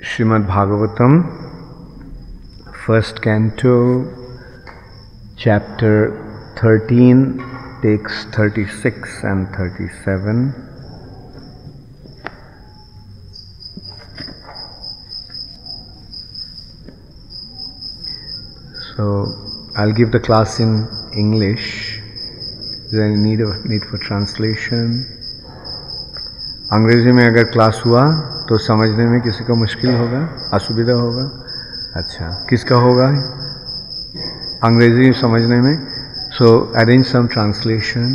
Srimad Bhagavatam, first canto, chapter 13, takes 36 and 37. So, I'll give the class in English. Is there any need for translation? अंग्रेजी में अगर class हुआ तो समझने में किसी को मुश्किल होगा, असुविधा होगा? अच्छा, किसका होगा अंग्रेजी समझने में? So arrange some translation.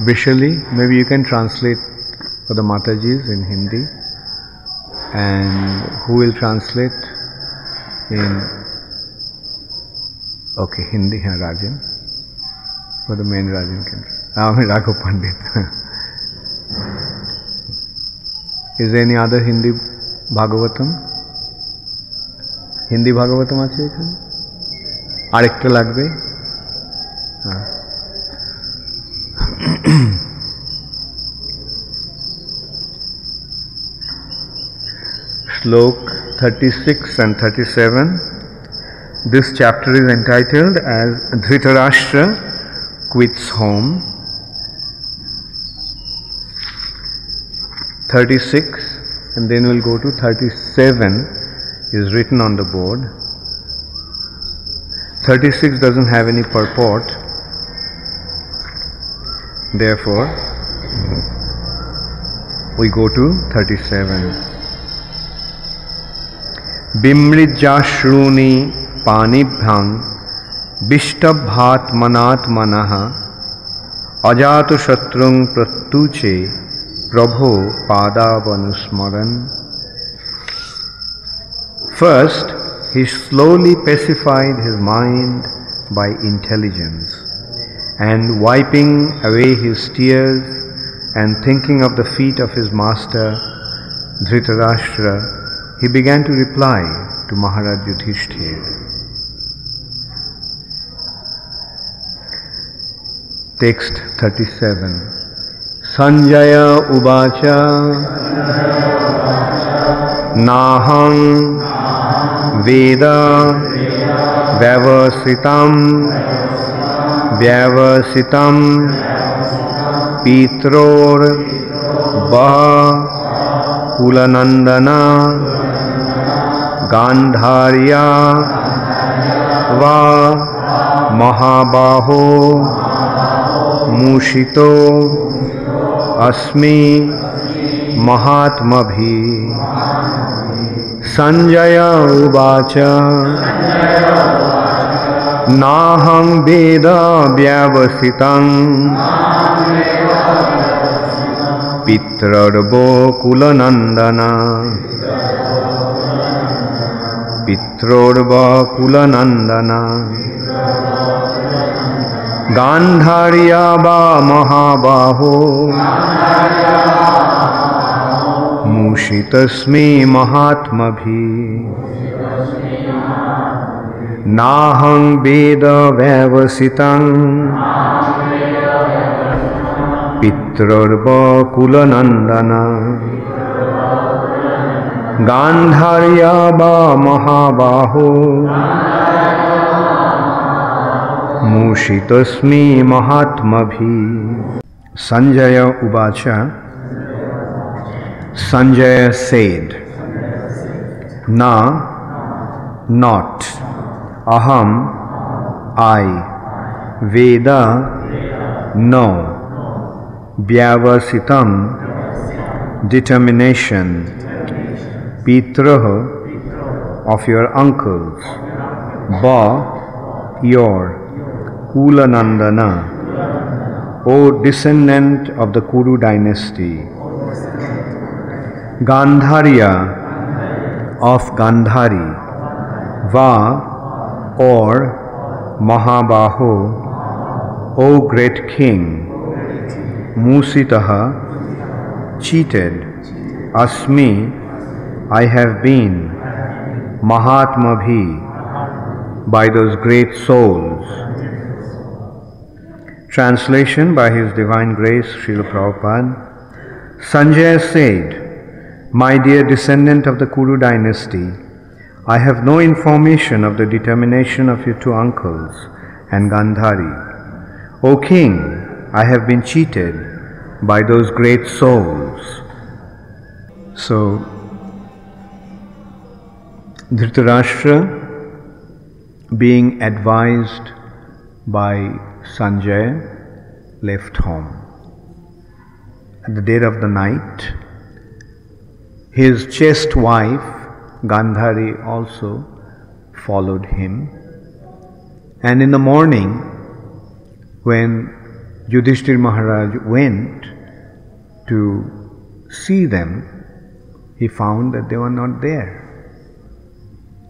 Vishali, maybe you can translate for the Matajis in Hindi. And who will translate in? Okay, Hindi, Rajan. For the main Rajan can. Raghav Pandit. Is there any other Hindi Bhagavatam? Hindi Bhagavatam আছে এখানে? আরেকটা লাগবে? Slok 36 and 37. This chapter is entitled as Dhṛtarāṣṭra quits home. 36 and then we'll go to 37 is written on the board. 36 doesn't have any purport. Therefore, we go to 37. vimṛjyāśrūṇi pāṇibhyāṁ viṣṭabhyātmānam ajāta-śatruṁ pratyūce prabhoḥ pādāv anusmaran. First, he slowly pacified his mind by intelligence, and wiping away his tears and thinking of the feet of his master Dhṛtarāṣṭra, he began to reply to Mahārāja Yudhiṣṭhira. Text 37. Sañjaya uvāca nāhaṁ veda vyavasitaṁ pitror kula-nandana gandharya va mahā-bāho mūṣito asmi mahā-ātmabhiḥ. Sañjaya uvāca nāhaṁ veda vyavasitaṁ pitror kula-nandana pitror kula-nandana gandharya va mahā-bāho mūṣitasmi mahā-ātmabhiḥ. nāhaṁ veda vyavasitaṁ pitror kula-nandana gandharya va mahā-bāho mūṣitasmi mahā-ātmabhiḥ. Sañjaya uvāca. Sañjaya said, na, not, aham, I, veda, no, vyavasitam, determination, pitror, of your uncles, ba, your, kula-nandana, O descendant of the Kuru dynasty, Gandharya of Gandhari, Va or mahā-bāho, O great king, Mūṣitaha, cheated, Asmi, I have been, mahā-ātmabhiḥ, by those great souls. Translation by His Divine Grace, Srila Prabhupada. Sañjaya said, "My dear descendant of the Kuru dynasty, I have no information of the determination of your two uncles and Gandhari. O king, I have been cheated by those great souls." So, Dhṛtarāṣṭra, being advised by Sañjaya, left home. At the dead of the night, his chaste wife, Gandhari, also followed him. And in the morning, when Yudhiṣṭhira Maharaj went to see them, he found that they were not there.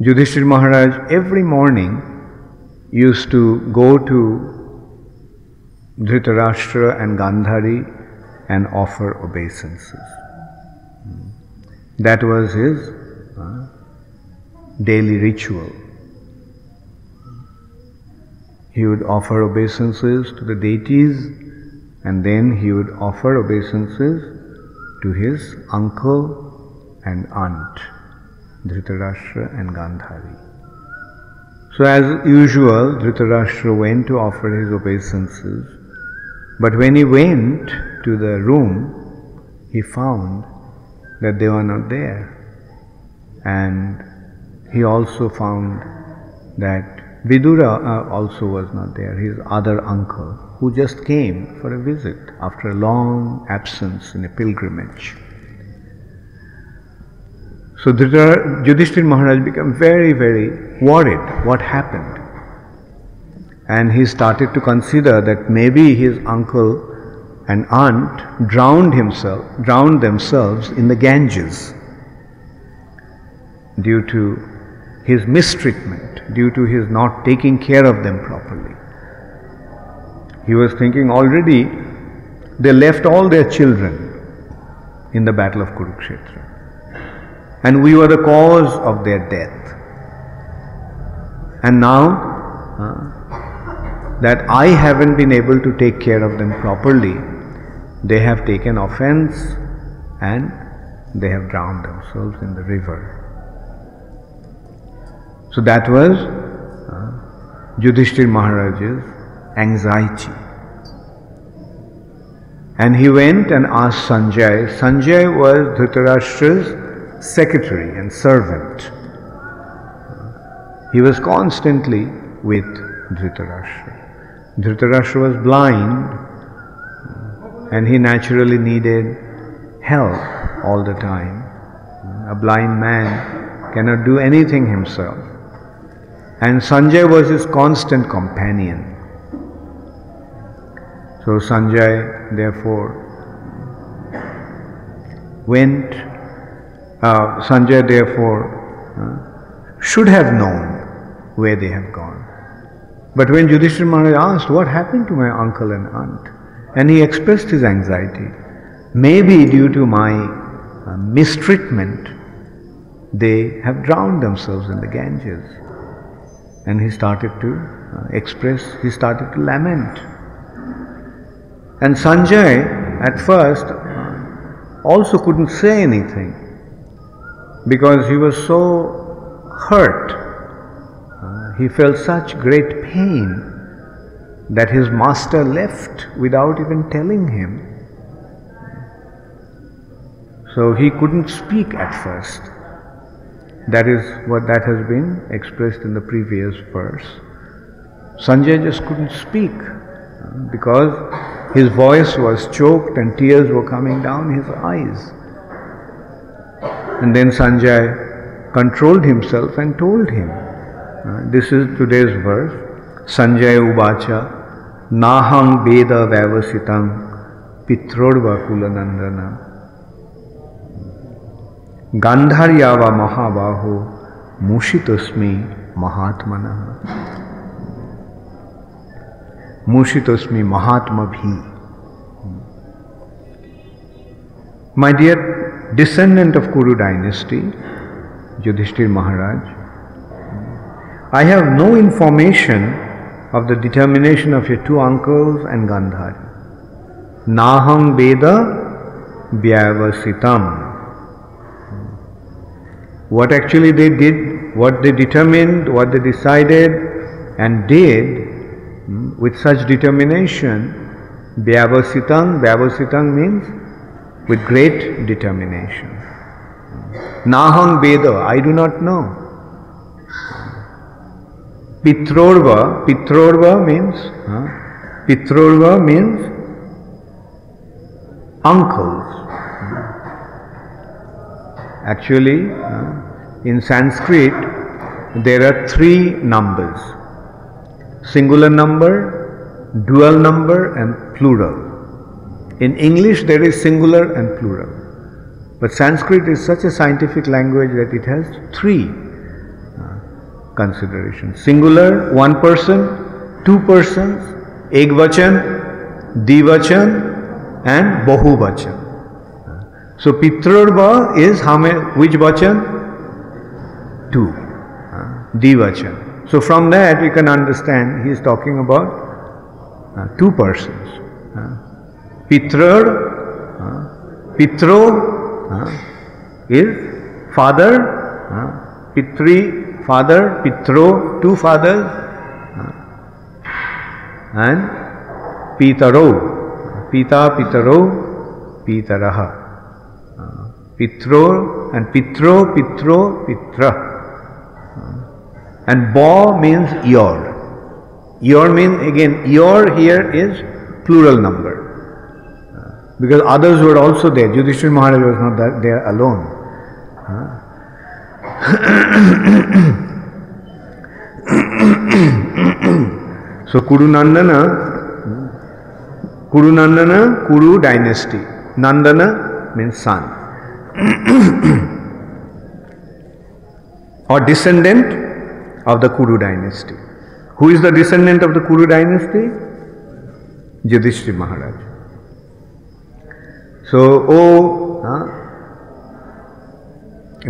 Yudhiṣṭhira Maharaj every morning used to go to Dhṛtarāṣṭra and Gandhari and offer obeisances. That was his daily ritual. He would offer obeisances to the deities, and then he would offer obeisances to his uncle and aunt, Dhṛtarāṣṭra and Gandhari. So as usual, Dhṛtarāṣṭra went to offer his obeisances, but when he went to the room, he found that they were not there. And he also found that Vidura also was not there, his other uncle, who just came for a visit after a long absence in a pilgrimage. So Yudhiṣṭhira Maharaj became very, very worried what happened. And he started to consider that maybe his uncle and aunt drowned themselves in the Ganges due to his mistreatment, due to his not taking care of them properly. He was thinking already they left all their children in the battle of Kurukshetra, and we were the cause of their death. And now that I haven't been able to take care of them properly, they have taken offense and they have drowned themselves in the river. So that was Yudhiṣṭhira Maharaj's anxiety. And he went and asked Sañjaya. Sañjaya was Dhṛtarāṣṭra's secretary and servant. He was constantly with Dhṛtarāṣṭra. Dhṛtarāṣṭra was blind, and he naturally needed help all the time. A blind man cannot do anything himself. And Sañjaya was his constant companion. So Sañjaya therefore should have known where they have gone. But when Yudhiṣṭhira Maharaj asked, "What happened to my uncle and aunt?" and he expressed his anxiety, maybe due to my mistreatment, they have drowned themselves in the Ganges. And he started to lament. And Sañjaya at first also couldn't say anything because he was so hurt. He felt such great pain that his master left without even telling him. So he couldn't speak at first. That is what that has been expressed in the previous verse. Sañjaya just couldn't speak because his voice was choked and tears were coming down his eyes. And then Sañjaya controlled himself and told him, this is today's verse, Sañjaya uvāca, nāhaṁ veda vyavasitaṁ pitror kula-nandana gandharyava mahā-bāho muṣitosmi mahā-ātmanā muṣitosmi mahā-ātmabhiḥ. My dear descendant of Kuru dynasty, Yudhiṣṭhira Maharaj, I have no information of the determination of your two uncles and Gandhari. Nāhaṁ veda vyavasitaṁ. What actually they did, what they determined, what they decided and did with such determination, vyavasitaṁ, vyavasitaṁ means with great determination. Nāhaṁ veda, I do not know. Pitror, pitror means uncles. Actually, in Sanskrit, there are three numbers: singular number, dual number and plural. In English, there is singular and plural. But Sanskrit is such a scientific language that it has three considerations. Singular, one person, two persons, ekvachan, dvivachan and bahuvachan. So pitror is how many, which vachan? Two. Dvivachan. So from that we can understand he is talking about two persons. Pitror, is father, pitri, father, pitro, two fathers, and pitaro, pita, pitaro, pitaraha. Pitror and pitro, pitra. And ba means your. Your means, again, your here is plural number. Because others were also there. Yudhiṣṭhira Maharaj was not there alone. So kula-nandana, Kuru dynasty. Nandana means son. Or descendant of the Kuru dynasty. Who is the descendant of the Kuru dynasty? Yudhiṣṭhira Maharaj. So,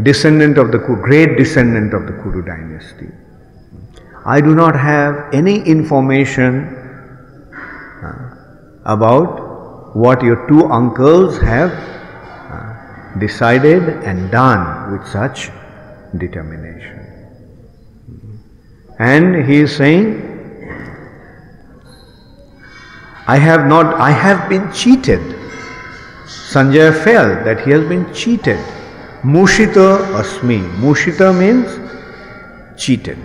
descendant of the great descendant of the Kuru dynasty, I do not have any information about what your two uncles have decided and done with such determination. And he is saying, I have been cheated. Sañjaya felt that he has been cheated. Mushita asmi. Mushita means cheated.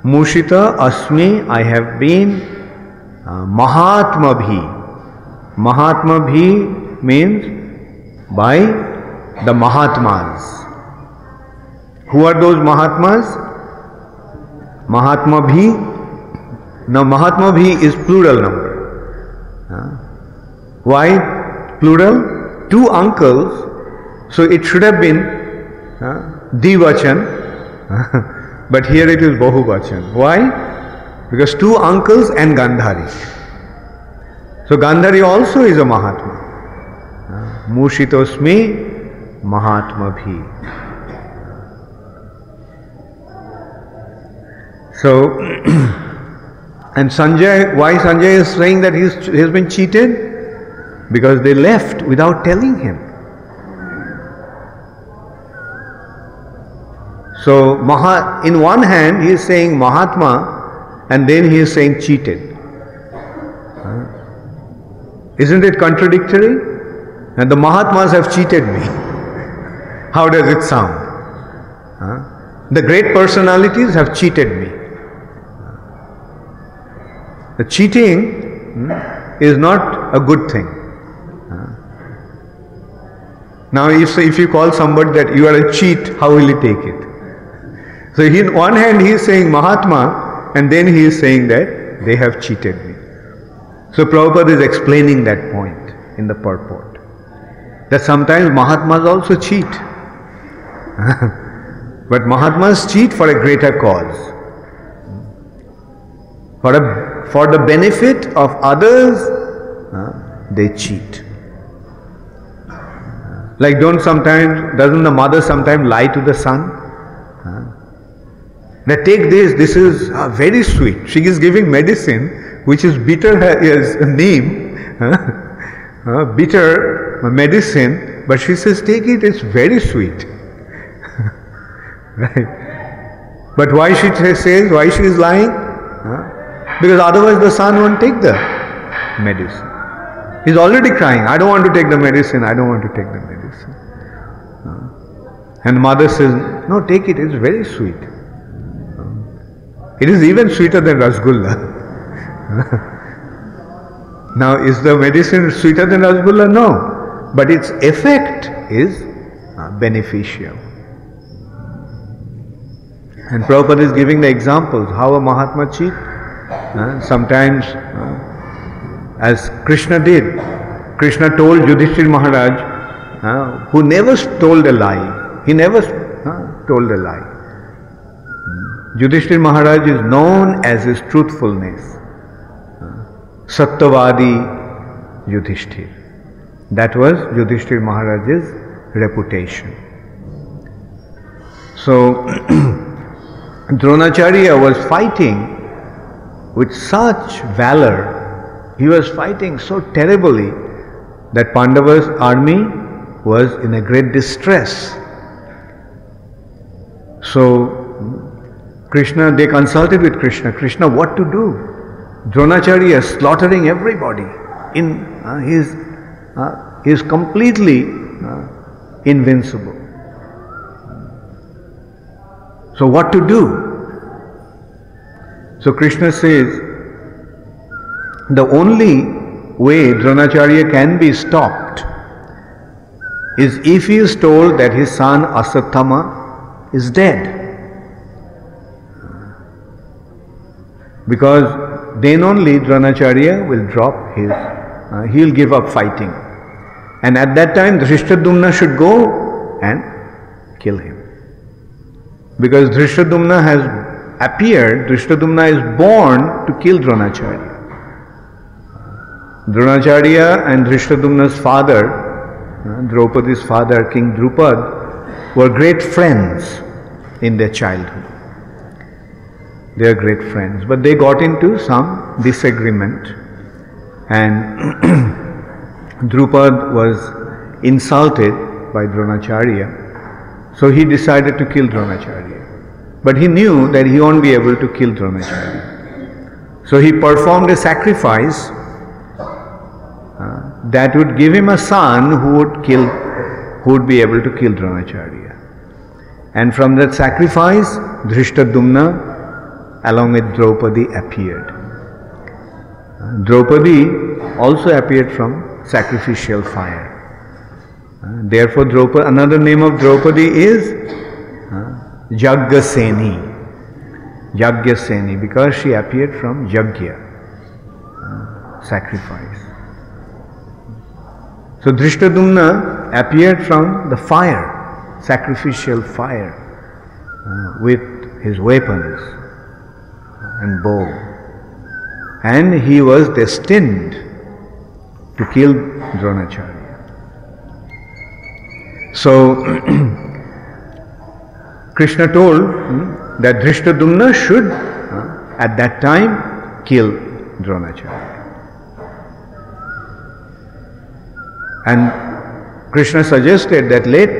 Mushita asmi, I have been mahā-ātmabhiḥ. Mahā-ātmabhiḥ means by the Mahatmas. Who are those Mahatmas? Mahā-ātmabhiḥ. Now mahā-ātmabhiḥ is plural number. Why plural? Two uncles. So it should have been dvivachan, but here it is bahuvachan. Why? Because two uncles and Gandhari. So Gandhari also is a Mahatma. Mushitosmi mahā-ātmabhiḥ. So, and Sañjaya, why Sañjaya is saying that he has been cheated? Because they left without telling him. So, in one hand he is saying Mahatma and then he is saying cheated. Isn't it contradictory? And the Mahatmas have cheated me. How does it sound? The great personalities have cheated me. The cheating is not a good thing. Now if you call somebody that you are a cheat, how will he take it? So in one hand he is saying Mahatma and then he is saying that they have cheated me. So Prabhupada is explaining that point in the purport. That sometimes Mahatmas also cheat. But Mahatmas cheat for a greater cause. For the benefit of others, they cheat. Like doesn't the mother sometimes lie to the son? That take this is very sweet. She is giving medicine which is bitter as a name, bitter medicine, but she says take it, it's very sweet. Right? But why she says, why she is lying? Because otherwise the son won't take the medicine. He's already crying, I don't want to take the medicine, I don't want to take the medicine. And mother says, no, take it, it's very sweet. It is even sweeter than rasgulla. Now, is the medicine sweeter than rasgulla? No. But its effect is beneficial. And Prabhupada is giving the examples how a Mahatma cheat. Sometimes, as Krishna did, Krishna told Yudhiṣṭhira Maharaj, who never told a lie. He never told a lie. Yudhiṣṭhira Maharaj is known as his truthfulness. Satyavadi Yudhiṣṭhira. That was Yudhiṣṭhira Maharaj's reputation. So, Dronacharya was fighting with such valor. He was fighting so terribly that Pandava's army was in a great distress. So, Krishna, they consulted with Krishna. Krishna, what to do? Dronacharya is slaughtering everybody. He is completely invincible. So what to do? So Krishna says, the only way Dronacharya can be stopped is if he is told that his son Asatthama is dead. Because then only Dronacharya will drop his, he will give up fighting. And at that time Dhṛtarāṣṭra should go and kill him. Because Dhṛtarāṣṭra has appeared, Dhṛtarāṣṭra is born to kill Dronacharya. Dronacharya and Dhṛtarāṣṭra's father, Draupadi's father, King Drupad, were great friends in their childhood. They are great friends, but they got into some disagreement, and Drupad was insulted by Dronacharya, so he decided to kill Dronacharya. But he knew that he won't be able to kill Dronacharya. So he performed a sacrifice that would give him a son who would be able to kill Dronacharya. And from that sacrifice, Dhṛtarāṣṭra along with Draupadi appeared. Draupadi also appeared from sacrificial fire. Therefore, another name of Draupadi is Yagyaseni. Yagyaseni, because she appeared from Yagya, sacrifice. So Dhṛtarāṣṭra appeared from the fire, sacrificial fire, with his weapons and bow, and he was destined to kill Dronacharya. So Krishna told that Dhṛtarāṣṭra should at that time kill Dronacharya. And Krishna suggested that let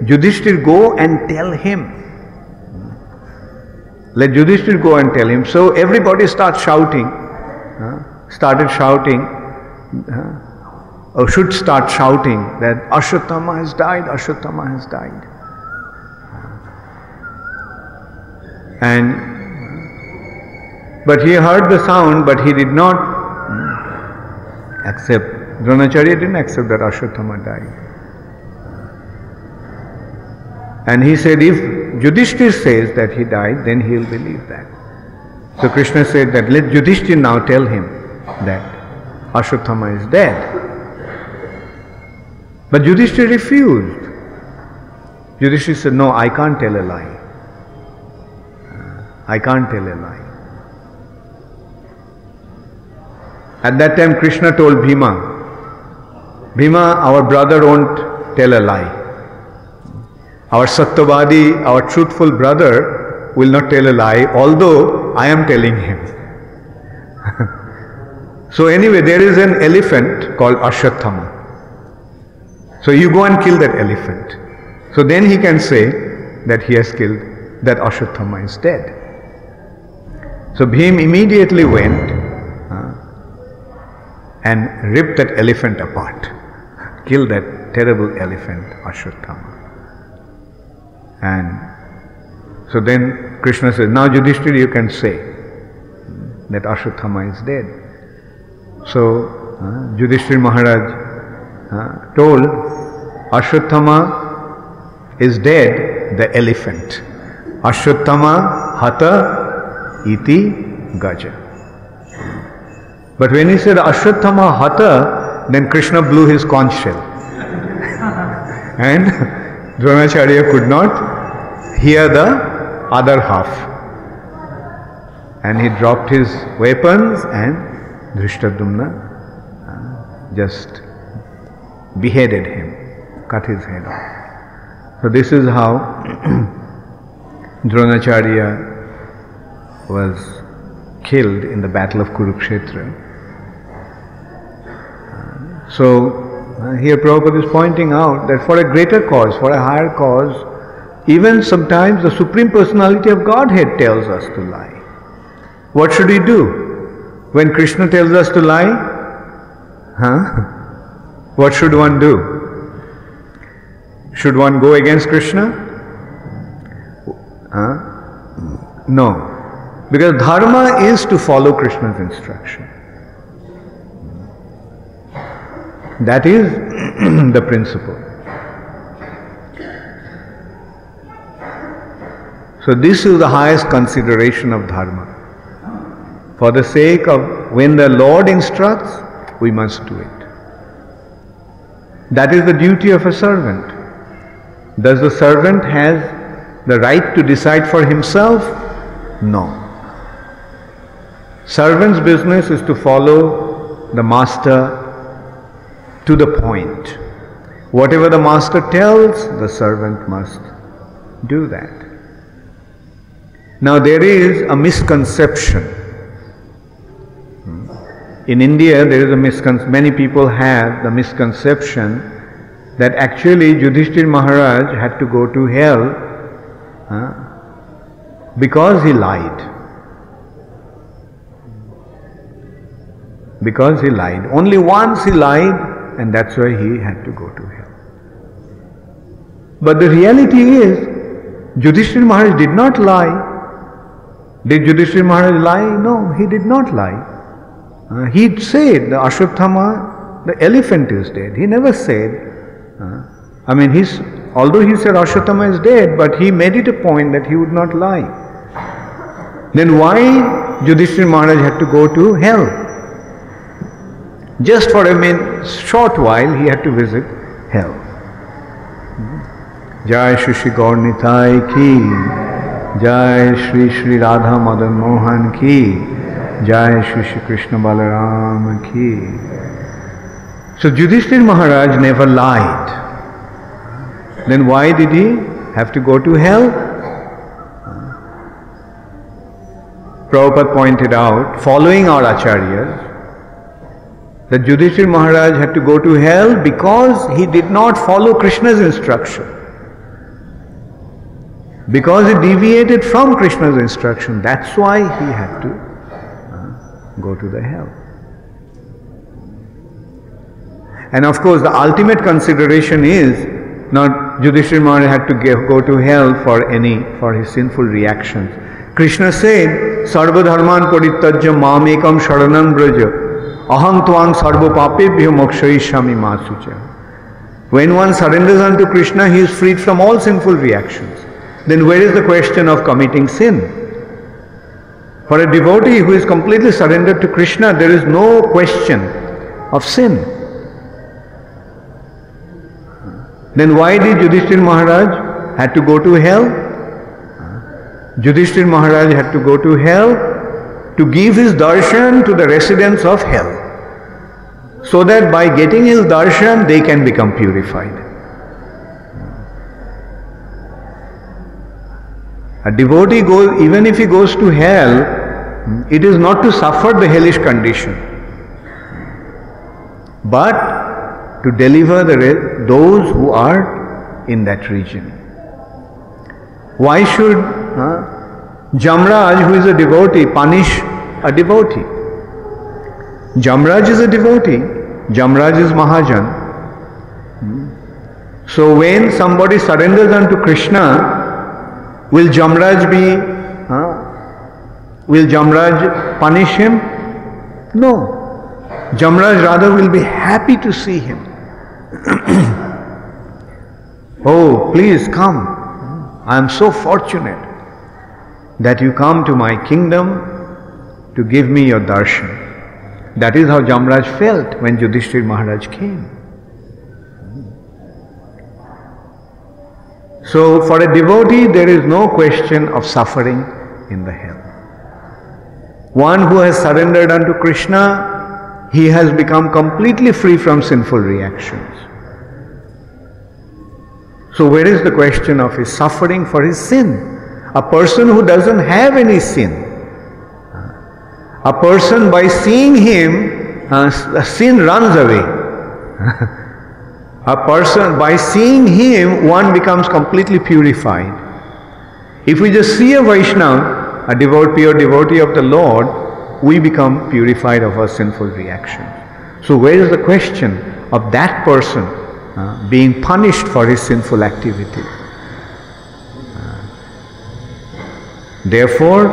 Yudhiṣṭhira go and tell him. Let Yudhiṣṭhira go and tell him. So everybody started shouting, or should start shouting that Ashwattama has died, Ashwattama has died. But he heard the sound, but he did not accept. Dronacharya didn't accept that Ashwattama died. And he said, if Yudhiṣṭhira says that he died, then he will believe that. So Krishna said that let Yudhiṣṭhira now tell him that Ashwattama is dead. But Yudhiṣṭhira refused. Yudhiṣṭhira said, no, I can't tell a lie. I can't tell a lie. At that time Krishna told Bhima, Bhima, our brother won't tell a lie. Our Satyavadi, our truthful brother, will not tell a lie, although I am telling him. So anyway, there is an elephant called Ashwathama. So you go and kill that elephant. So then he can say that he has killed, that Ashwathama is dead. So Bhim immediately went and ripped that elephant apart, killed that terrible elephant, Ashwathama. And so then Krishna says, now Yudhiṣṭhira, you can say that Ashwathama is dead. So Yudhiṣṭhira Maharaj told, Ashwathama is dead, the elephant. Ashwathama hata iti gaja. But when he said Ashwathama hata, then Krishna blew his conch shell. And Dronacharya could not hear the other half. And he dropped his weapons and Dhṛṭaraṣṭra just beheaded him, cut his head off. So this is how Dronacharya was killed in the battle of Kurukshetra. So here Prabhupada is pointing out that for a greater cause, for a higher cause, even sometimes the Supreme Personality of Godhead tells us to lie. What should we do when Krishna tells us to lie? What should one do? Should one go against Krishna? No. Because dharma is to follow Krishna's instruction. That is the principle. So this is the highest consideration of dharma. For the sake of when the Lord instructs, we must do it. That is the duty of a servant. Does the servant have the right to decide for himself? No. Servant's business is to follow the master to the point. Whatever the master tells, the servant must do that. Now there is a misconception. In India, there is a misconception. Many people have the misconception that actually Yudhiṣṭhira Maharaj had to go to hell because he lied. Because he lied. Only once he lied, and that's why he had to go to hell. But the reality is, Yudhiṣṭhira Maharaj did not lie. Did Yudhiṣṭhira Maharaj lie? No, he did not lie. He said, the Ashwathama, the elephant is dead. He never said, although he said Ashwathama is dead, but he made it a point that he would not lie. Then why Yudhiṣṭhira Maharaj had to go to hell? Just for a short while he had to visit hell. Jai Shri Shri Gaur Nitai ki, Jai Shri Shri Radha Madan Mohan ki, Jai Shri Shri Krishna Balaram ki. So Yudhiṣṭhira Maharaj never lied. Then why did he have to go to hell? Prabhupada pointed out, following our acharyas, that Yudhiṣṭhira Maharaj had to go to hell because he did not follow Krishna's instruction. Because he deviated from Krishna's instruction, that's why he had to go to the hell. And of course the ultimate consideration is not Yudhiṣṭhira Maharaj had to go to hell for his sinful reactions. Krishna said, Sarva dharman parityajya mam ekam sharanam vraja aham tvang sarva papebhyo mokshayishyami ma sucha. When one surrenders unto Krishna, he is freed from all sinful reactions. Then where is the question of committing sin? For a devotee who is completely surrendered to Krishna, there is no question of sin. Then why did Yudhiṣṭhira Maharaj had to go to hell? Yudhiṣṭhira Maharaj had to go to hell to give his darshan to the residents of hell, so that by getting his darshan they can become purified. A devotee goes, even if he goes to hell, it is not to suffer the hellish condition, but to deliver those who are in that region. Why should Jamraj, who is a devotee, punish a devotee? Jamraj is a devotee. Jamraj is Mahajan. So when somebody surrenders unto Krishna, will Jamraj punish him? No. Jamraj rather will be happy to see him. Oh, please come. I am so fortunate that you come to my kingdom to give me your darshan. That is how Jamraj felt when Yudhiṣṭhira Maharaj came. So for a devotee there is no question of suffering in the hell. One who has surrendered unto Krishna, he has become completely free from sinful reactions. So where is the question of his suffering for his sin? A person who doesn't have any sin, a person by seeing him, sin runs away. A person, by seeing him, one becomes completely purified. If we just see a Vaishnava, a pure devotee of the Lord, we become purified of our sinful reactions. So where is the question of that person being punished for his sinful activity? Therefore,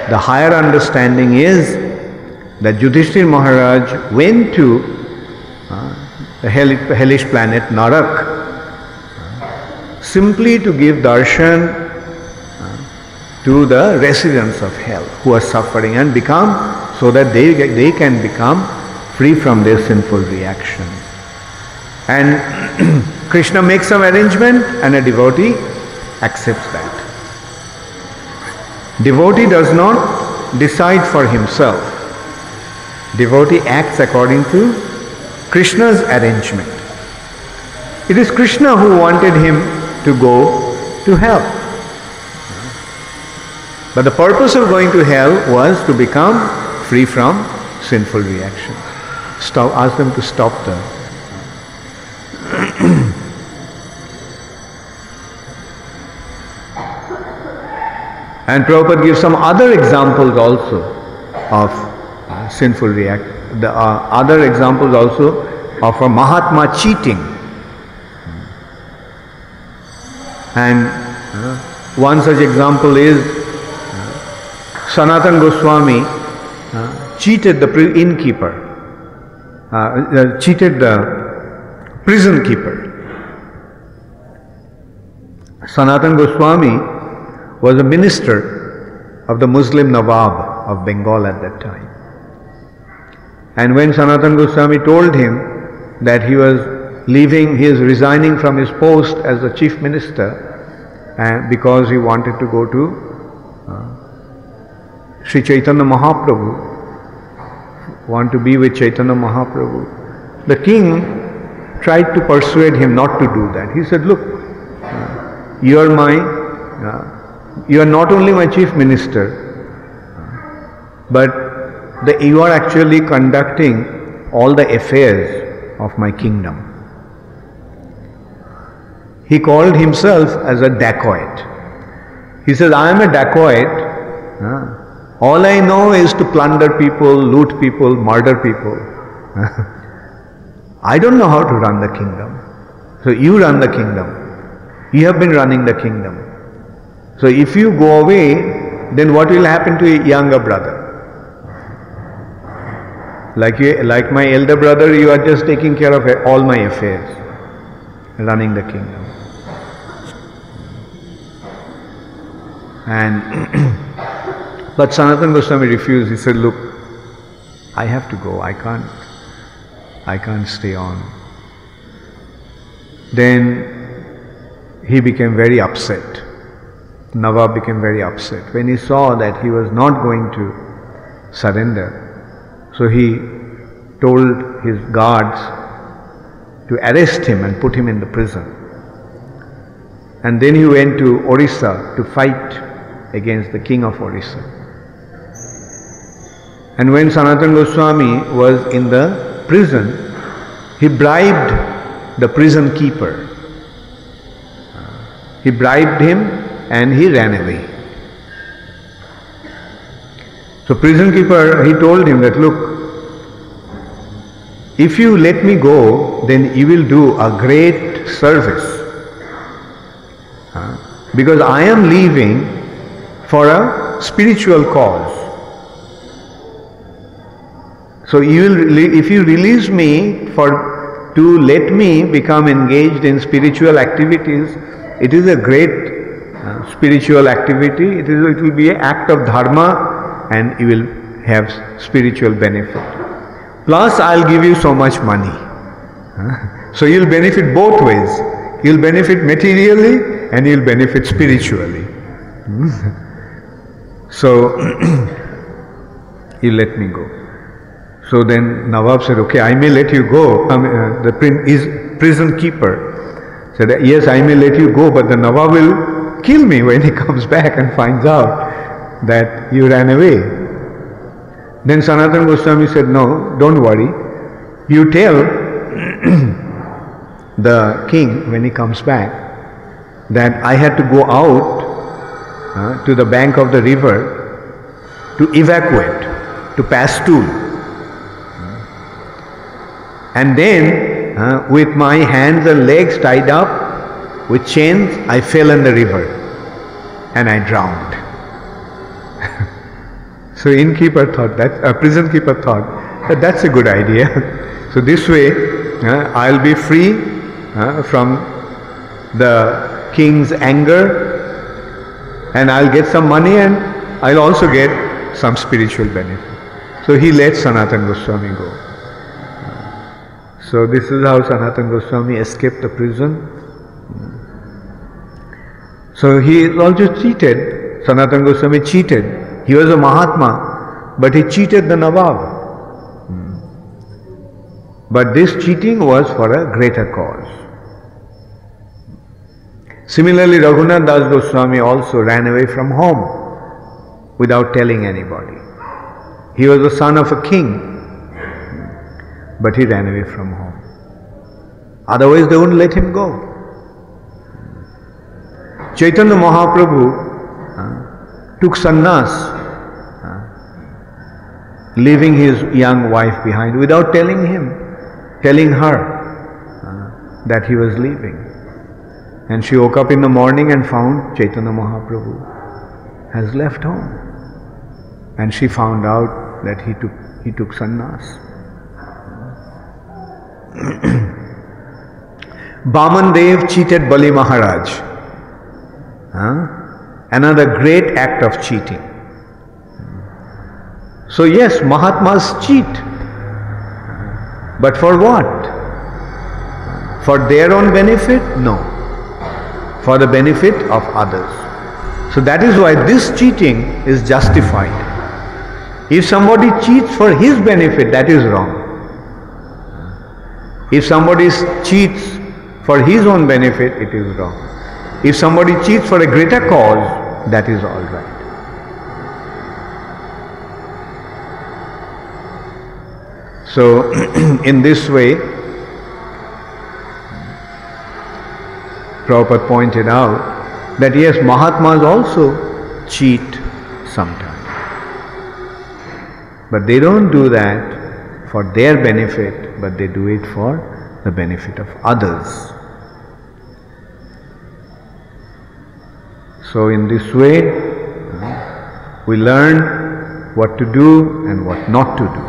the higher understanding is that Yudhiṣṭhira Maharaj went to the hellish planet Narak simply to give darshan to the residents of hell who are suffering and become, so that they can become free from their sinful reactions. And Krishna makes some arrangement and a devotee accepts that. Devotee does not decide for himself. Devotee acts according to Krishna's arrangement. It is Krishna who wanted him to go to hell. But the purpose of going to hell was to become free from sinful reactions. Ask them to stop the... And Prabhupada gives some other examples also of sinful reaction. The other examples also of a Mahatma cheating. And one such example is Sanatana Goswami cheated the innkeeper, cheated the prison keeper. Sanatana Goswami was a minister of the Muslim Nawab of Bengal at that time. And when Sanatana Goswami told him that he was resigning from his post as the chief minister because he wanted to go to Sri Chaitanya Mahaprabhu, want to be with Chaitanya Mahaprabhu. The king tried to persuade him not to do that. He said, look, you are not only my chief minister, but you are actually conducting all the affairs of my kingdom. He called himself as a dacoit. He says, I am a dacoit. All I know is to plunder people, loot people, murder people. I don't know how to run the kingdom. So you run the kingdom. You have been running the kingdom. So if you go away, then what will happen to your younger brother? Like my elder brother, you are just taking care of all my affairs, running the kingdom. And but Sanatana Goswami refused. He said, look, I have to go. I can't stay on. Then he became very upset. Nawab became very upset when he saw that he was not going to surrender. So he told his guards to arrest him and put him in the prison. And then he went to Orissa to fight against the king of Orissa. And when Sanatana Goswami was in the prison, he bribed the prison keeper. He bribed him and he ran away. So prison keeper, he told him that, look, if you let me go, then you will do a great service. Because I am leaving for a spiritual cause. So if you release me to let me become engaged in spiritual activities, it is a great spiritual activity. It will be an act of dharma, and you will have spiritual benefit. Plus, I'll give you so much money. So you'll benefit both ways. You'll benefit materially and you'll benefit spiritually. So you let me go. So then Nawab said, okay, I may let you go. The prison keeper said, yes, I may let you go, but the Nawab will kill me when he comes back and finds out that you ran away. Then Sanatana Goswami said, no, don't worry. You tell the king when he comes back that I had to go out to the bank of the river to evacuate, to pass stool. And then with my hands and legs tied up with chains, I fell in the river and I drowned. So innkeeper thought prison keeper thought that that's a good idea. So this way I'll be free from the king's anger, and I'll get some money, and I'll also get some spiritual benefit. So he let Sanatana Goswami go. So this is how Sanatana Goswami escaped the prison. So he is also cheated. Sanatana Goswami cheated. He was a Mahatma, but he cheated the Nawab. But this cheating was for a greater cause. Similarly, Raghunath Das Goswami also ran away from home without telling anybody. He was the son of a king, but he ran away from home. Otherwise, they wouldn't let him go. Chaitanya Mahaprabhu took sannyas, leaving his young wife behind without telling her that he was leaving. And she woke up in the morning and found Chaitanya Mahaprabhu has left home. And she found out that he took sannyas. Baman Dev cheated Bali Maharaj. Another great act of cheating. So yes, Mahatmas cheat. But for what? For their own benefit? No. For the benefit of others. So that is why this cheating is justified. If somebody cheats for his benefit, that is wrong. If somebody cheats for his own benefit, it is wrong. If somebody cheats for a greater cause, that is all right. So, in this way, Prabhupada pointed out that yes, Mahatmas also cheat sometimes. But they don't do that for their benefit, but they do it for the benefit of others. So in this way, we learn what to do and what not to do.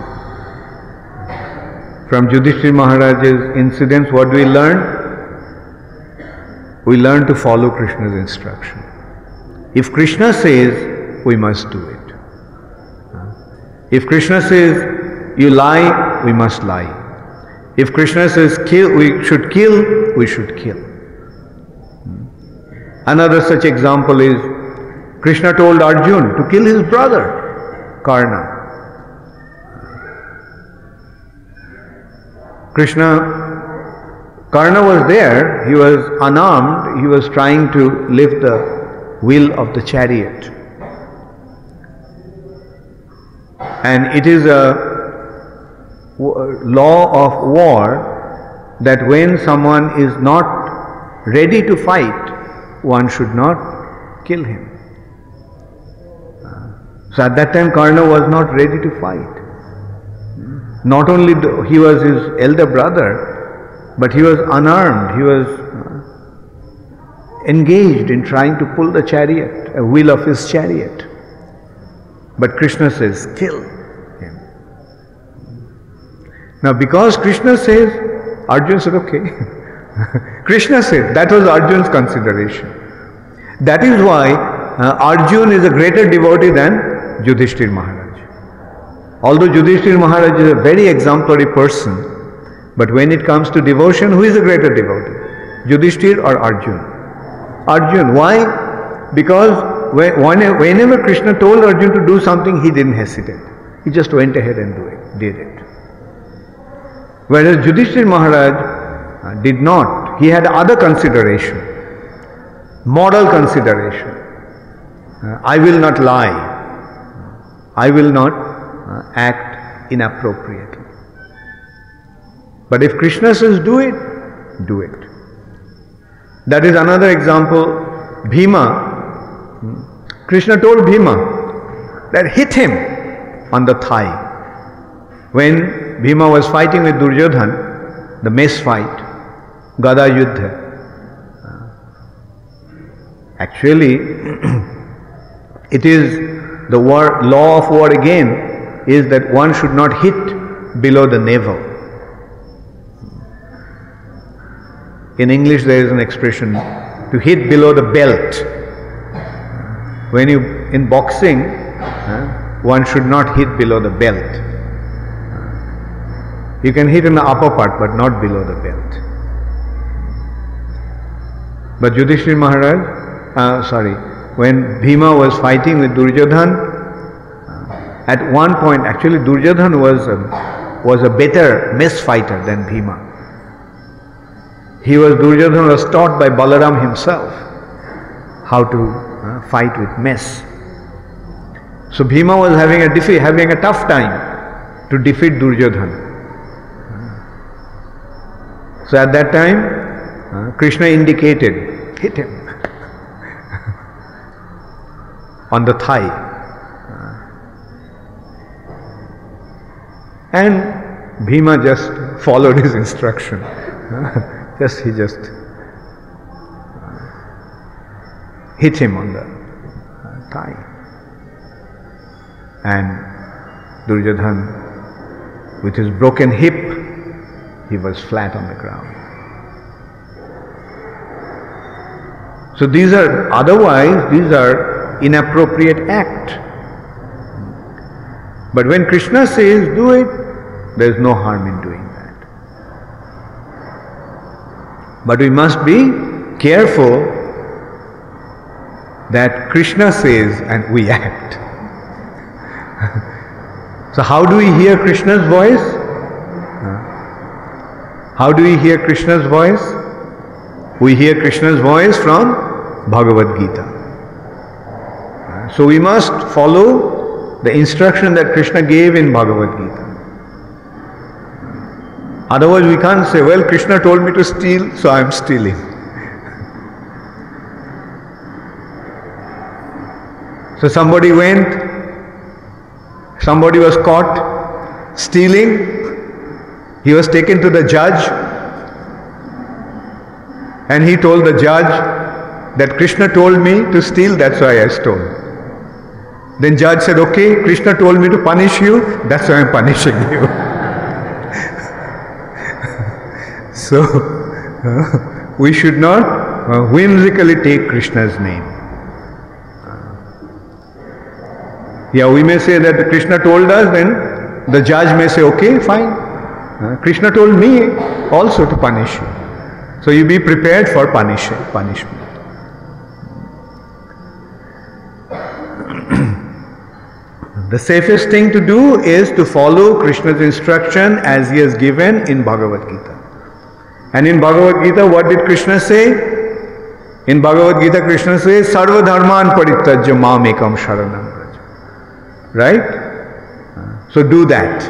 From Yudhiṣṭhira Maharaj's incidents, what do we learn? We learn to follow Krishna's instruction. If Krishna says, we must do it. If Krishna says, you lie, we must lie. If Krishna says, we should kill, we should kill. Another such example is, Krishna told Arjuna to kill his brother, Karna. Krishna Karna was there, he was unarmed, he was trying to lift the wheel of the chariot. And it is a law of war that when someone is not ready to fight, one should not kill him. So at that time Karna was not ready to fight. Not only he was his elder brother, but he was unarmed, he was engaged in trying to pull the chariot, a wheel of his chariot. But Krishna says, kill him. Now because Krishna says, Arjuna said, okay. Krishna said, that was Arjuna's consideration. That is why Arjuna is a greater devotee than Yudhiṣṭhira Maharaj. Although Yudhiṣṭhira Maharaj is a very exemplary person, but when it comes to devotion, who is a greater devotee? Yudhiṣṭhira or Arjuna? Arjuna. Why? Because whenever Krishna told Arjuna to do something, he didn't hesitate. He just went ahead and did it. Whereas Yudhiṣṭhira Maharaj did not. He had other consideration, moral consideration. I will not lie. I will not act inappropriately. But if Krishna says do it, do it. That is another example. Bhima. Krishna told Bhima that hit him on the thigh. When Bhima was fighting with Duryodhan, the mess fight, Gada Yuddha. Actually, it is the law of war again is that one should not hit below the navel. In English there is an expression to hit below the belt. When in boxing, one should not hit below the belt. You can hit in the upper part but not below the belt. But Yudhiṣṭhira Maharaj, when Bhima was fighting with Duryodhan, at one point, actually Duryodhan was a better mess fighter than Bhima. Duryodhan was taught by Balaram himself how to fight with mess. So Bhima was having a tough time to defeat Duryodhan. So at that time, Krishna indicated, hit him on the thigh. And Bhima just followed his instruction. He just hit him on the thigh. And Duryodhan, with his broken hip, he was flat on the ground. So these are inappropriate act. But when Krishna says do it, there is no harm in doing that. But we must be careful that Krishna says and we act. So how do we hear Krishna's voice? How do we hear Krishna's voice? We hear Krishna's voice from Bhagavad Gita. So we must follow the instruction that Krishna gave in Bhagavad Gita. Otherwise we can't say, well, Krishna told me to steal, so I am stealing. So somebody was caught stealing, he was taken to the judge, and he told the judge that Krishna told me to steal, that's why I stole. Then judge said, okay, Krishna told me to punish you, that's why I am punishing you. So, we should not whimsically take Krishna's name. We may say that Krishna told us, then the judge may say, okay, fine. Krishna told me also to punish you. So you be prepared for punishment. The safest thing to do is to follow Krishna's instruction as he has given in Bhagavad Gita. And in Bhagavad Gita, what did Krishna say? In Bhagavad Gita, Krishna says, Sarva dharman parityajya mam ekam sharanam vraja. Right? So do that.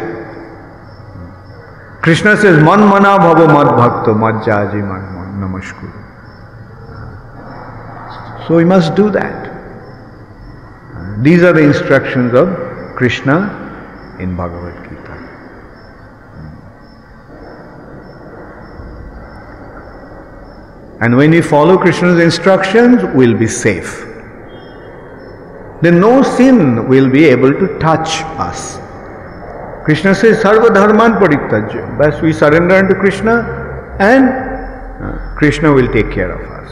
Krishna says, manmana bhava mad bhakto madjaji namaskuru. So we must do that. These are the instructions of Krishna in Bhagavad Gita. And when we follow Krishna's instructions, we'll be safe. Then no sin will be able to touch us. Krishna says, Sarva dharman parityajya. Thus we surrender unto Krishna and Krishna will take care of us.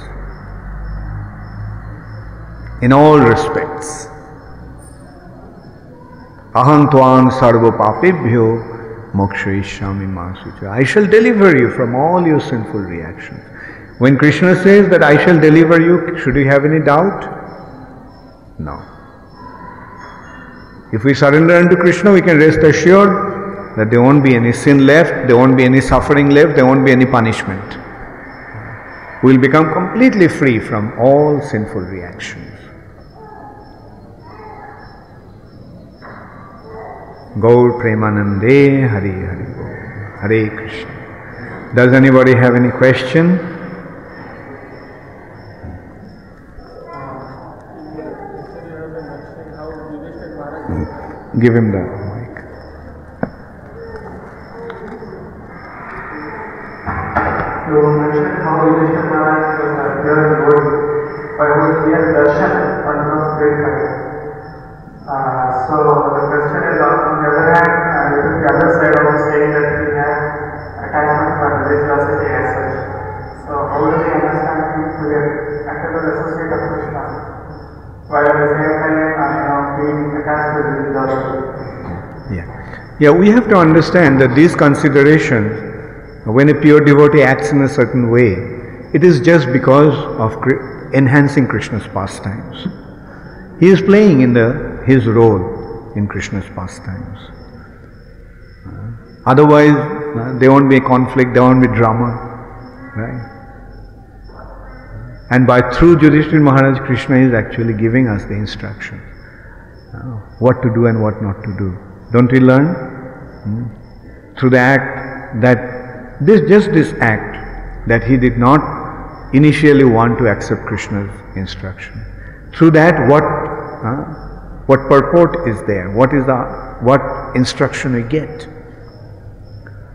In all respects. Aham tvam sarva papebhyo mokshayishyami ma sucha. I shall deliver you from all your sinful reactions. When Krishna says that I shall deliver you, should you have any doubt? No. If we surrender unto Krishna, we can rest assured that there won't be any sin left, there won't be any suffering left, there won't be any punishment. We will become completely free from all sinful reactions. Gaur Premanande Hari Hari Hare Krishna. Does anybody have any question? Give him the mic. You mentioned how Yudhiṣṭhira was here in Lord by whose mere darshan one becomes purified. So the question is, on the other hand, the other side of saying that we have attachment for religiosity as such. So how do we understand things to get active associate of Krishna, while at the same time being attached to religiosity? Yeah, we have to understand that these considerations, when a pure devotee acts in a certain way, it is just because of enhancing Krishna's pastimes. He is playing in his role in Krishna's pastimes. Otherwise, there won't be a conflict, there won't be drama, right? And through Yudhiṣṭhira Maharaj, Krishna is actually giving us the instruction, what to do and what not to do. Don't we learn? Through the act that this act that he did not initially want to accept Krishna's instruction. Through that, what purport is there? What instruction we get?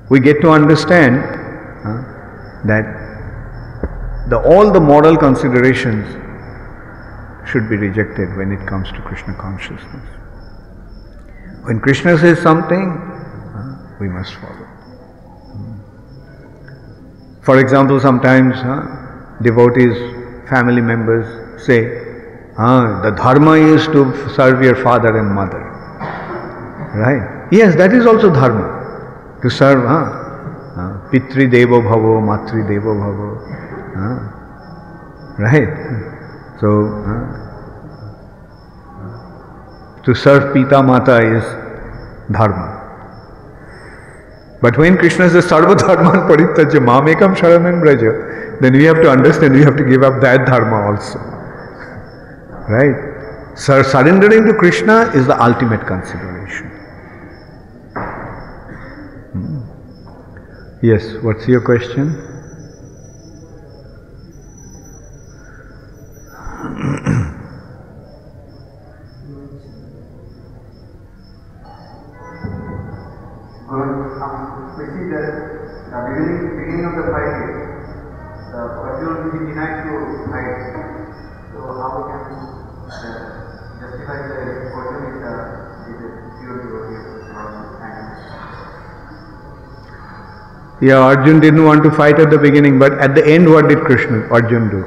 We get to understand that all the moral considerations should be rejected when it comes to Krishna consciousness. When Krishna says something, we must follow. For example, sometimes devotees, family members say, the dharma is to serve your father and mother. Right? Yes, that is also dharma. To serve, pitri devo bhavo, matri devo bhavo. Right? So, to serve Pita Mata is dharma. But when Krishna says Sarva Dharman Parityajya Mam Ekam Sharanam Vraja, then we have to understand, we have to give up that dharma also. Right? So surrendering to Krishna is the ultimate consideration. Yes, what's your question? We see that the beginning of the fight, the Arjuna he denied to fight. So how we can justify the Arjuna is a pure devotee of Lord? Yeah, Arjuna didn't want to fight at the beginning, but at the end, what did Arjuna do?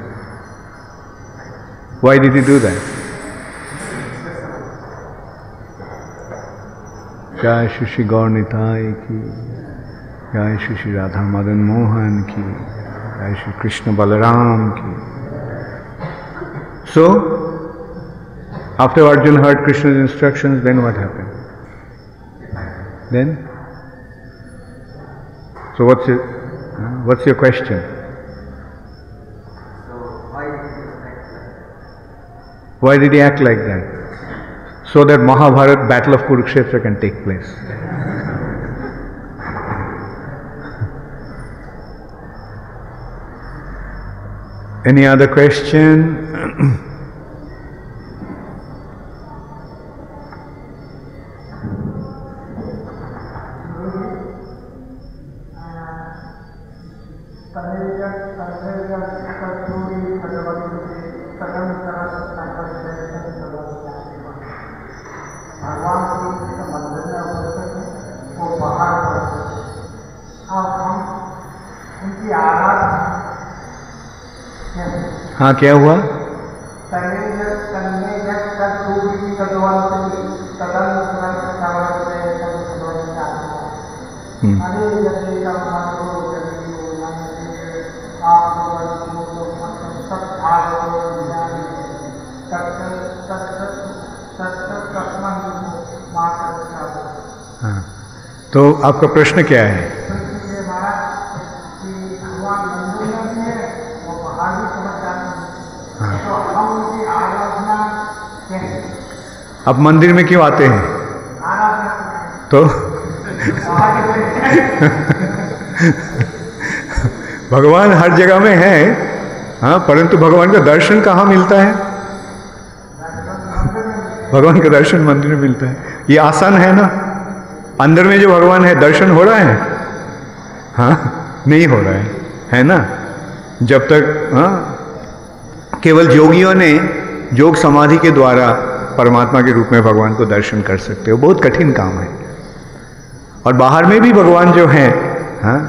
Why did he do that? Jai Shri Gaur Nitai ki, Jai Shri Radha Madan Mohan ki, Jai Shri Krishna Balaram ki. So, after Arjuna heard Krishna's instructions, then what happened? Then? So what's it? What's your question? Why did he act like that? So that Mahabharata battle of Kurukshetra can take place. Any other question? हाँ, क्या हुआ? हाँ, तो आपका प्रश्न क्या है? आप मंदिर में क्यों आते हैं? तो भगवान हर जगह में है, हाँ, परंतु भगवान का दर्शन कहाँ मिलता है? भगवान का दर्शन मंदिर में मिलता है। ये आसान है ना? अंदर में जो भगवान है, दर्शन हो रहा है? हाँ, नहीं हो रहा है ना? जब तक, हाँ, केवल योगियों ने योग समाधि के द्वारा परमात्मा के रूप में भगवान को दर्शन कर सकते हो। बहुत कठिन काम है। और बाहर में भी भगवान जो है, हाँ,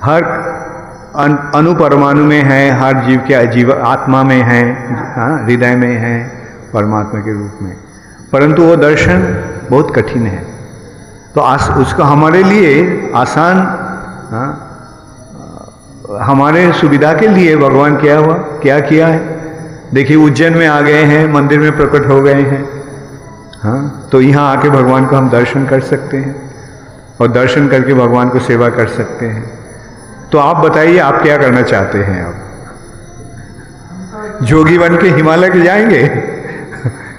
हर अणु परमाणु में है, हर जीव के जीव आत्मा में है, हाँ, हृदय में है परमात्मा के रूप में, परंतु वो दर्शन बहुत कठिन है। तो उसका हमारे लिए आसान, हाँ, हमारे सुविधा के लिए भगवान क्या किया है? देखिए, उज्जैन में आ गए हैं, मंदिर में प्रकट हो गए हैं, हाँ, तो यहाँ आके भगवान को हम दर्शन कर सकते हैं और दर्शन करके भगवान को सेवा कर सकते हैं। तो आप बताइए, आप क्या करना चाहते हैं? आप जोगी बन के हिमालय के जाएंगे,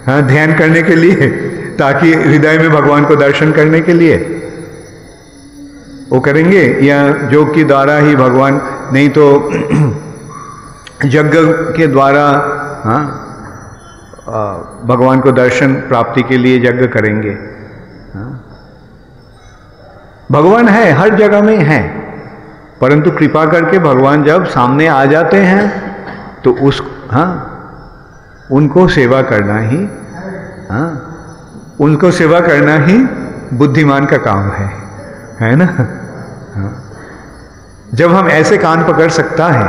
हाँ, ध्यान करने के लिए, ताकि हृदय में भगवान को दर्शन करने के लिए वो करेंगे, या योग के द्वारा ही भगवान, नहीं तो यज्ञ के द्वारा, हाँ, भगवान को दर्शन प्राप्ति के लिए यज्ञ करेंगे। हाँ, भगवान है, हर जगह में है, परंतु कृपा करके भगवान जब सामने आ जाते हैं तो हाँ, उनको सेवा करना ही, हाँ, उनको सेवा करना ही बुद्धिमान का काम है ना? हाँ, जब हम ऐसे कान पकड़ सकता है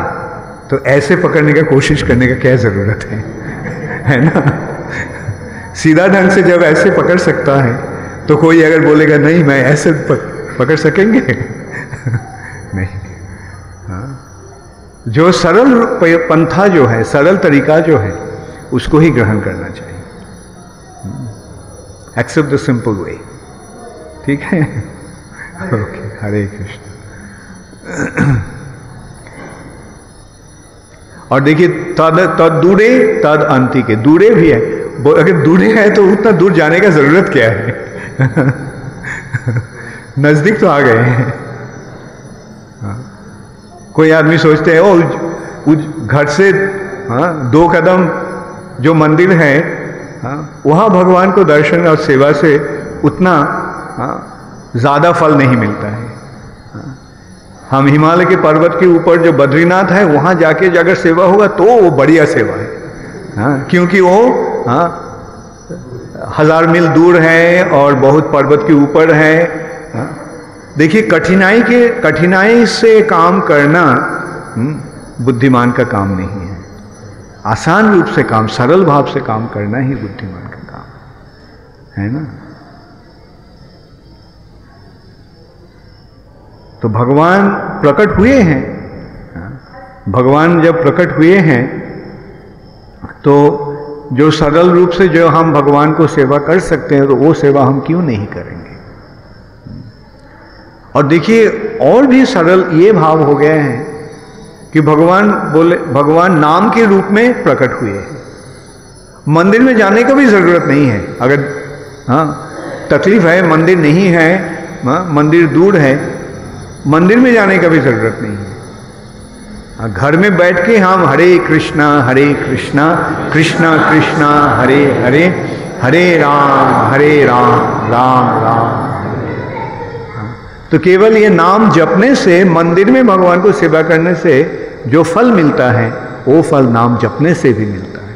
तो ऐसे पकड़ने का कोशिश करने का क्या जरूरत है ना? सीधा ढंग से जब ऐसे पकड़ सकता है तो कोई अगर बोलेगा नहीं मैं ऐसे पकड़ सकेंगे नहीं। हाँ, जो सरल पंथा जो है, सरल तरीका जो है, उसको ही ग्रहण करना चाहिए। Accept the simple way. ठीक है? ओके, हरे कृष्ण। और देखिए, तद दूरे तद अंति के, दूरे भी है, अगर दूरे है तो उतना दूर जाने का जरूरत क्या है? नजदीक तो आ गए हैं। हाँ, कोई आदमी सोचते हैं ओ घर से, हाँ, 2 कदम जो मंदिर है, हाँ, वहाँ भगवान को दर्शन और सेवा से उतना, हाँ, ज़्यादा फल नहीं मिलता है। हाँ, हम हिमालय के पर्वत के ऊपर जो बद्रीनाथ है वहाँ जाके अगर सेवा होगा तो वो बढ़िया सेवा है। हाँ, क्योंकि वो, हाँ, 1000 मील दूर है और बहुत पर्वत के ऊपर है। हाँ, देखिए, कठिनाई से काम करना बुद्धिमान का काम नहीं है। आसान रूप से काम, सरल भाव से काम करना ही बुद्धिमान का काम है ना? तो भगवान प्रकट हुए हैं। भगवान जब प्रकट हुए हैं तो जो सरल रूप से जो हम भगवान को सेवा कर सकते हैं, तो वो सेवा हम क्यों नहीं करेंगे? और देखिए, और भी सरल ये भाव हो गए हैं कि भगवान बोले, भगवान नाम के रूप में प्रकट हुए हैं। मंदिर में जाने का भी जरूरत नहीं है। अगर तकलीफ है, मंदिर नहीं है, मंदिर दूर है, मंदिर में जाने का भी जरूरत नहीं है। घर में बैठ के हम हरे कृष्णा कृष्णा कृष्णा हरे हरे, हरे राम राम राम। तो केवल ये नाम जपने से, मंदिर में भगवान को सेवा करने से जो फल मिलता है वो फल नाम जपने से भी मिलता है।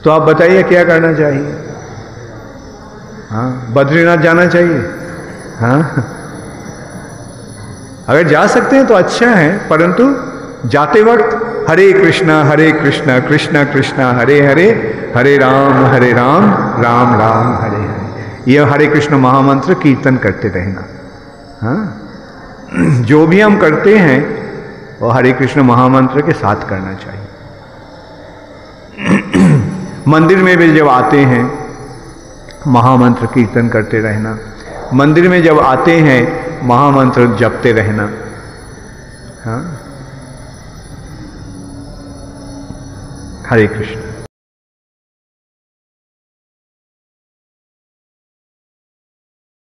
तो आप बताइए क्या करना चाहिए? बद्रीनाथ जाना चाहिए? अगर जा सकते हैं तो अच्छा है, परंतु जाते वक्त हरे कृष्णा कृष्णा कृष्णा हरे हरे, हरे राम राम राम हरे हरे, यह हरे कृष्ण महामंत्र कीर्तन करते रहना। जो भी हम करते हैं वो हरे कृष्ण महामंत्र के साथ करना चाहिए। मंदिर में भी जब आते हैं महामंत्र कीर्तन करते रहना, मंदिर में जब आते हैं महामंत्र जपते रहना। हरे कृष्ण।